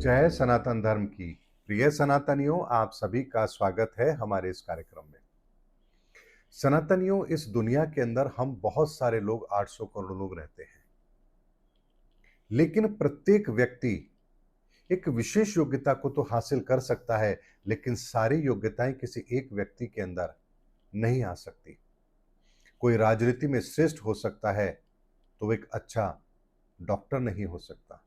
जय सनातन धर्म की। प्रिय सनातनियों, आप सभी का स्वागत है हमारे इस कार्यक्रम में। सनातनियों, इस दुनिया के अंदर हम बहुत सारे लोग 800 करोड़ लोग रहते हैं, लेकिन प्रत्येक व्यक्ति एक विशेष योग्यता को तो हासिल कर सकता है, लेकिन सारी योग्यताएं किसी एक व्यक्ति के अंदर नहीं आ सकती। कोई राजनीति में श्रेष्ठ हो सकता है तो वो एक अच्छा डॉक्टर नहीं हो सकता।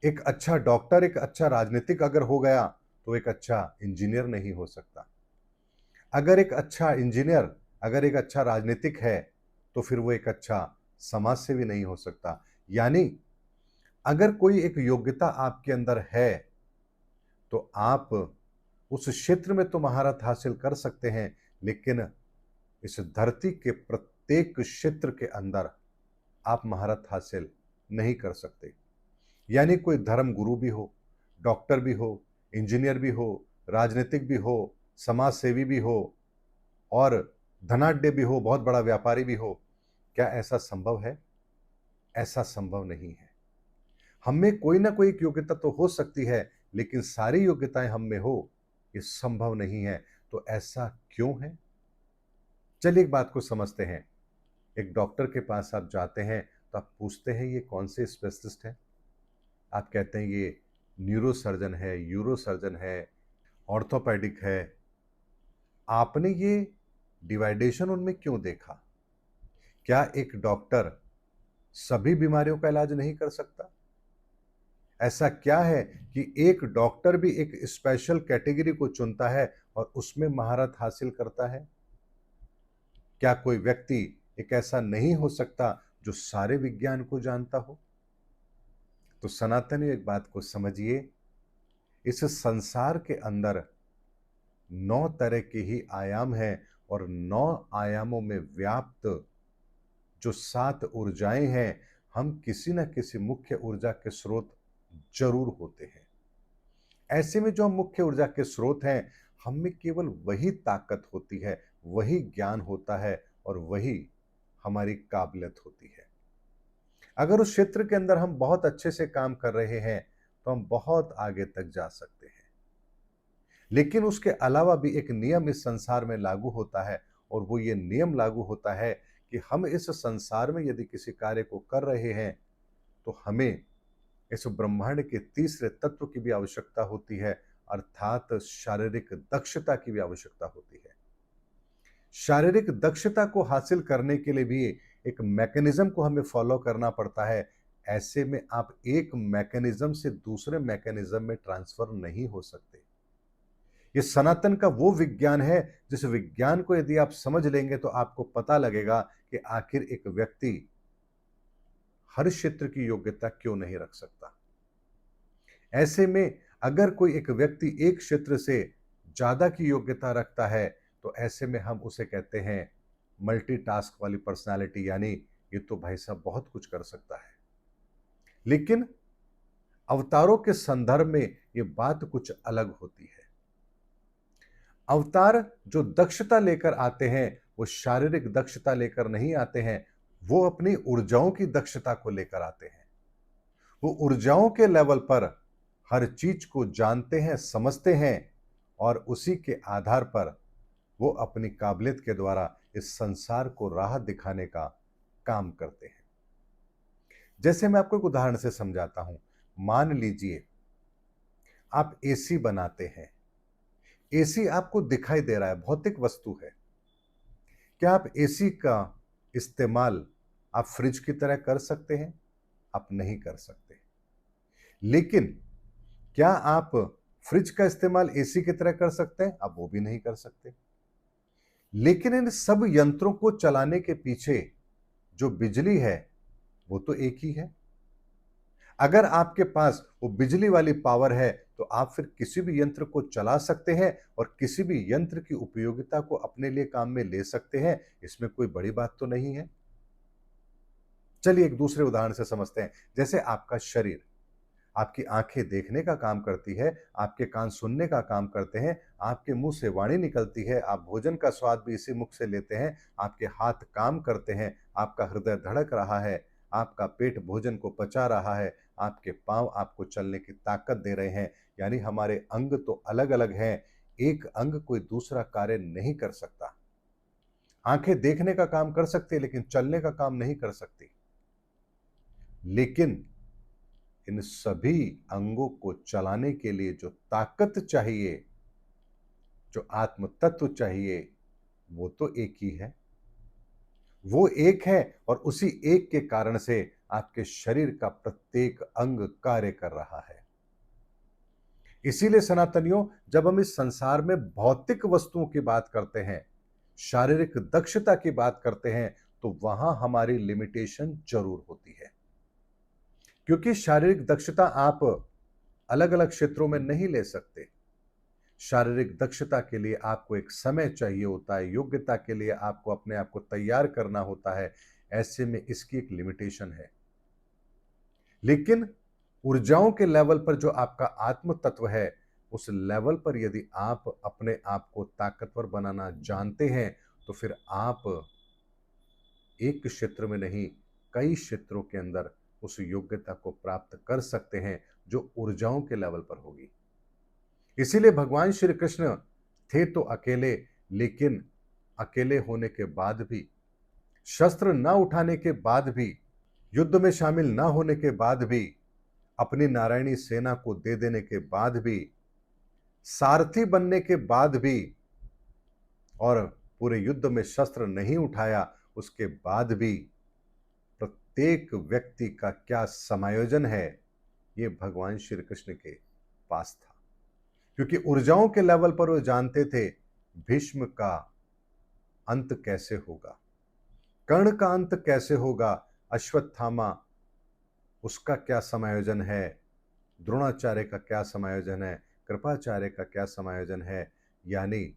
एक अच्छा डॉक्टर एक अच्छा राजनीतिक अगर हो गया तो एक अच्छा इंजीनियर नहीं हो सकता। अगर एक अच्छा इंजीनियर अगर एक अच्छा राजनीतिक है तो फिर वो एक अच्छा समाज सेवी नहीं हो सकता। यानी अगर कोई एक योग्यता आपके अंदर है तो आप उस क्षेत्र में तो महारत हासिल कर सकते हैं, लेकिन इस धरती के प्रत्येक क्षेत्र के अंदर आप महारत हासिल नहीं कर सकते। यानी कोई धर्म गुरु भी हो, डॉक्टर भी हो, इंजीनियर भी हो, राजनीतिक भी हो, समाज सेवी भी हो और धनाढ्य भी हो, बहुत बड़ा व्यापारी भी हो। क्या ऐसा संभव है? ऐसा संभव नहीं है। हम में कोई ना कोई एक योग्यता तो हो सकती है, लेकिन सारी योग्यताएं हम में हो, ये संभव नहीं है। तो ऐसा क्यों है? चलिए एक बात को समझते हैं। एक डॉक्टर के पास आप जाते हैं तो आप पूछते हैं ये कौन से स्पेशलिस्ट है? आप कहते हैं ये न्यूरो सर्जन है, यूरो सर्जन है, ऑर्थोपेडिक है। आपने ये डिवाइडेशन उनमें क्यों देखा? क्या एक डॉक्टर सभी बीमारियों का इलाज नहीं कर सकता? ऐसा क्या है कि एक डॉक्टर भी एक स्पेशल कैटेगरी को चुनता है और उसमें महारत हासिल करता है? क्या कोई व्यक्ति एक ऐसा नहीं हो सकता जो सारे विज्ञान को जानता हो? तो सनातनी एक बात को समझिए, इस संसार के अंदर 9 तरह के ही आयाम हैं और 9 आयामों में व्याप्त जो 7 ऊर्जाएं हैं, हम किसी न किसी मुख्य ऊर्जा के स्रोत जरूर होते हैं। ऐसे में जो हम मुख्य ऊर्जा के स्रोत हैं, हम में केवल वही ताकत होती है, वही ज्ञान होता है और वही हमारी काबिलियत होती है। अगर उस क्षेत्र के अंदर हम बहुत अच्छे से काम कर रहे हैं तो हम बहुत आगे तक जा सकते हैं। लेकिन उसके अलावा भी एक नियम इस संसार में लागू होता है और वो ये नियम लागू होता है कि हम इस संसार में यदि किसी कार्य को कर रहे हैं तो हमें इस ब्रह्मांड के तीसरे तत्व की भी आवश्यकता होती है, अर्थात शारीरिक दक्षता की भी आवश्यकता होती है। शारीरिक दक्षता को हासिल करने के लिए भी एक मैकेनिज्म को हमें फॉलो करना पड़ता है। ऐसे में आप एक मैकेनिज्म से दूसरे मैकेनिज्म में ट्रांसफर नहीं हो सकते। ये सनातन का वो विज्ञान है जिस विज्ञान को यदि आप समझ लेंगे तो आपको पता लगेगा कि आखिर एक व्यक्ति हर क्षेत्र की योग्यता क्यों नहीं रख सकता। ऐसे में अगर कोई एक व्यक्ति एक क्षेत्र से ज्यादा की योग्यता रखता है तो ऐसे में हम उसे कहते हैं मल्टीटास्क वाली पर्सनालिटी। यानी ये तो भाई साहब बहुत कुछ कर सकता है। लेकिन अवतारों के संदर्भ में ये बात कुछ अलग होती है। अवतार जो दक्षता लेकर आते हैं वो शारीरिक दक्षता लेकर नहीं आते हैं, वो अपनी ऊर्जाओं की दक्षता को लेकर आते हैं। वो ऊर्जाओं के लेवल पर हर चीज को जानते हैं, समझते हैं और उसी के आधार पर वो अपनी काबिलियत के द्वारा इस संसार को राह दिखाने का काम करते हैं। जैसे मैं आपको एक उदाहरण से समझाता हूं। मान लीजिए आप एसी बनाते हैं। एसी आपको दिखाई दे रहा है, भौतिक वस्तु है। क्या आप एसी का इस्तेमाल आप फ्रिज की तरह कर सकते हैं? आप नहीं कर सकते। लेकिन क्या आप फ्रिज का इस्तेमाल एसी की तरह कर सकते हैं? आप वो भी नहीं कर सकते। लेकिन इन सब यंत्रों को चलाने के पीछे जो बिजली है वो तो एक ही है। अगर आपके पास वो बिजली वाली पावर है तो आप फिर किसी भी यंत्र को चला सकते हैं और किसी भी यंत्र की उपयोगिता को अपने लिए काम में ले सकते हैं। इसमें कोई बड़ी बात तो नहीं है। चलिए एक दूसरे उदाहरण से समझते हैं। जैसे आपका शरीर, आपकी आंखें देखने का काम करती है, आपके कान सुनने का काम करते हैं, आपके मुंह से वाणी निकलती है, आप भोजन का स्वाद भी इसी मुख से लेते हैं, आपके हाथ काम करते हैं, आपका हृदय धड़क रहा है, आपका पेट भोजन को पचा रहा है, आपके पाँव आपको चलने की ताकत दे रहे हैं, यानी हमारे अंग तो अलग-अलग हैं, एक अंग कोई दूसरा कार्य नहीं कर सकता। आँखें देखने का काम कर सकती है, लेकिन चलने का काम नहीं कर सकती। लेकिन इन सभी अंगों को चलाने के लिए जो ताकत चाहिए, जो आत्म तत्व चाहिए, वो तो एक ही है। वो एक है और उसी एक के कारण से आपके शरीर का प्रत्येक अंग कार्य कर रहा है। इसीलिए सनातनियों, जब हम इस संसार में भौतिक वस्तुओं की बात करते हैं, शारीरिक दक्षता की बात करते हैं, तो वहां हमारी लिमिटेशन जरूर होती है। क्योंकि शारीरिक दक्षता आप अलग-अलग क्षेत्रों में नहीं ले सकते। शारीरिक दक्षता के लिए आपको एक समय चाहिए होता है, योग्यता के लिए आपको अपने आप को तैयार करना होता है। ऐसे में इसकी एक लिमिटेशन है। लेकिन ऊर्जाओं के लेवल पर जो आपका आत्म तत्व है, उस लेवल पर यदि आप अपने आप को ताकतवर बनाना जानते हैं, तो फिर आप एक क्षेत्र में नहीं, कई क्षेत्रों के अंदर उस योग्यता को प्राप्त कर सकते हैं, जो ऊर्जाओं के लेवल पर होगी। इसीलिए भगवान श्री कृष्ण थे तो अकेले, लेकिन अकेले होने के बाद भी, शस्त्र न उठाने के बाद भी, युद्ध में शामिल न होने के बाद भी, अपनी नारायणी सेना को दे देने के बाद भी, सारथी बनने के बाद भी, और पूरे युद्ध में शस्त्र नहीं उठाया उसके बाद भी, प्रत्येक व्यक्ति का क्या समायोजन है, ये भगवान श्री कृष्ण के पास था। क्योंकि ऊर्जाओं के लेवल पर वो जानते थे भीष्म का अंत कैसे होगा, कर्ण का अंत कैसे होगा, अश्वत्थामा उसका क्या समायोजन है, द्रोणाचार्य का क्या समायोजन है, कृपाचार्य का क्या समायोजन है, यानी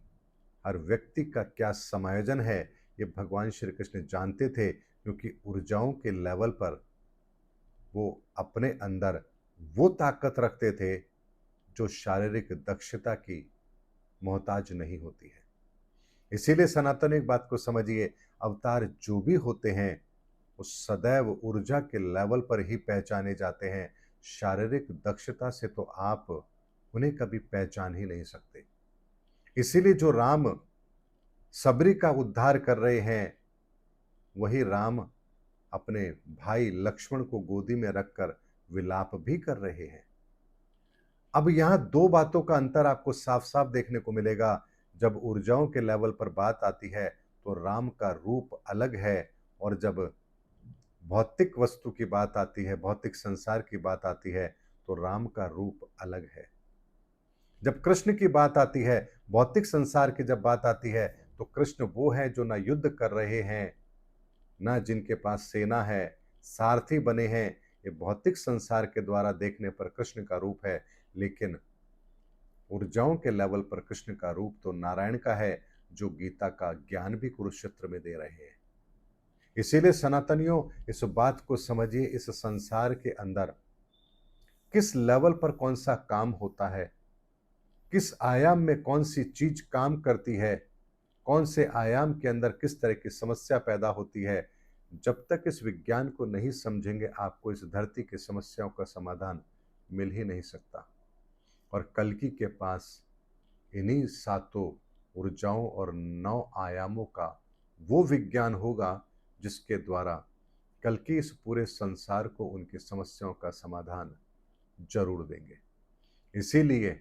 हर व्यक्ति का क्या समायोजन है, ये भगवान श्री कृष्ण जानते थे। क्योंकि ऊर्जाओं के लेवल पर वो अपने अंदर वो ताकत रखते थे जो शारीरिक दक्षता की मोहताज नहीं होती है। इसीलिए सनातन एक बात को समझिए, अवतार जो भी होते हैं वो सदैव ऊर्जा के लेवल पर ही पहचाने जाते हैं। शारीरिक दक्षता से तो आप उन्हें कभी पहचान ही नहीं सकते। इसीलिए जो राम सबरी का उद्धार कर रहे हैं, वही राम अपने भाई लक्ष्मण को गोदी में रखकर विलाप भी कर रहे हैं। अब यहां दो बातों का अंतर आपको साफ साफ देखने को मिलेगा। जब ऊर्जाओं के लेवल पर बात आती है तो राम का रूप अलग है, और जब भौतिक वस्तु की बात आती है, भौतिक संसार की बात आती है, तो राम का रूप अलग है। जब कृष्ण की बात आती है, भौतिक संसार की जब बात आती है, तो कृष्ण वो है जो ना युद्ध कर रहे हैं, ना जिनके पास सेना है, सारथी बने हैं। ये भौतिक संसार के द्वारा देखने पर कृष्ण का रूप है, लेकिन ऊर्जाओं के लेवल पर कृष्ण का रूप तो नारायण का है, जो गीता का ज्ञान भी कुरुक्षेत्र में दे रहे हैं। इसीलिए सनातनियों, इस बात को समझिए, इस संसार के अंदर किस लेवल पर कौन सा काम होता है, किस आयाम में कौन सी चीज काम करती है, कौन से आयाम के अंदर किस तरह की समस्या पैदा होती है, जब तक इस विज्ञान को नहीं समझेंगे, आपको इस धरती की समस्याओं का समाधान मिल ही नहीं सकता। और कल्कि के पास इन्हीं सातों ऊर्जाओं और 9 आयामों का वो विज्ञान होगा जिसके द्वारा कल्कि इस पूरे संसार को उनकी समस्याओं का समाधान जरूर देंगे। इसीलिए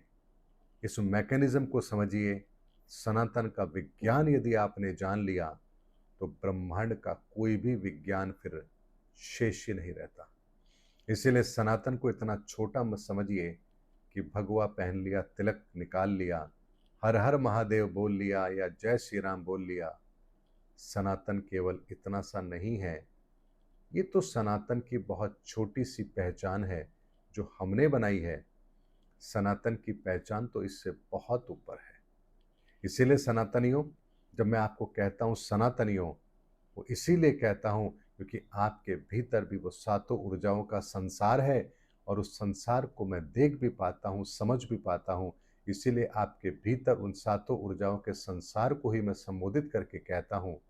इस मैकेनिज्म को समझिए। सनातन का विज्ञान यदि आपने जान लिया, तो ब्रह्मांड का कोई भी विज्ञान फिर शेष ही नहीं रहता। इसीलिए सनातन को इतना छोटा मत समझिए कि भगवा पहन लिया, तिलक निकाल लिया, हर हर महादेव बोल लिया या जय श्री राम बोल लिया। सनातन केवल इतना सा नहीं है। ये तो सनातन की बहुत छोटी सी पहचान है जो हमने बनाई है। सनातन की पहचान तो इससे बहुत ऊपर है। इसीलिए सनातनियों, जब मैं आपको कहता हूँ सनातनियों, वो इसीलिए कहता हूँ क्योंकि आपके भीतर भी वो सातों ऊर्जाओं का संसार है, और उस संसार को मैं देख भी पाता हूँ, समझ भी पाता हूँ। इसीलिए आपके भीतर उन सातों ऊर्जाओं के संसार को ही मैं संबोधित करके कहता हूँ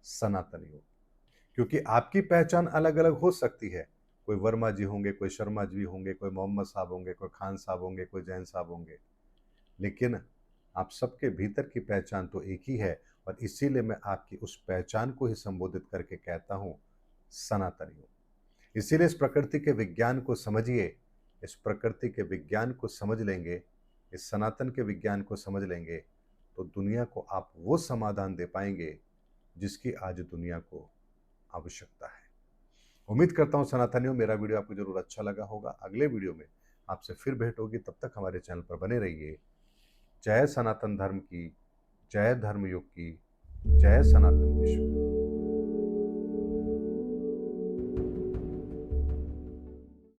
सनातनियों। क्योंकि आपकी पहचान अलग अलग हो सकती है, कोई वर्मा जी होंगे, कोई शर्मा जी होंगे, कोई मोहम्मद साहब होंगे, कोई खान साहब होंगे, कोई जैन साहब होंगे, लेकिन आप सबके भीतर की पहचान तो एक ही है। और इसीलिए मैं आपकी उस पहचान को ही संबोधित करके कहता हूँ सनातनी हूँ। इसीलिए इस प्रकृति के विज्ञान को समझिए। इस प्रकृति के विज्ञान को समझ लेंगे, इस सनातन के विज्ञान को समझ लेंगे, तो दुनिया को आप वो समाधान दे पाएंगे जिसकी आज दुनिया को आवश्यकता है। उम्मीद करता हूँ सनातनियों, मेरा वीडियो आपको जरूर अच्छा लगा होगा। अगले वीडियो में आपसे फिर भेंट होगी, तब तक हमारे चैनल पर बने रहिए। जय सनातन धर्म की, जय धर्म युग की, जय सनातन विश्व की।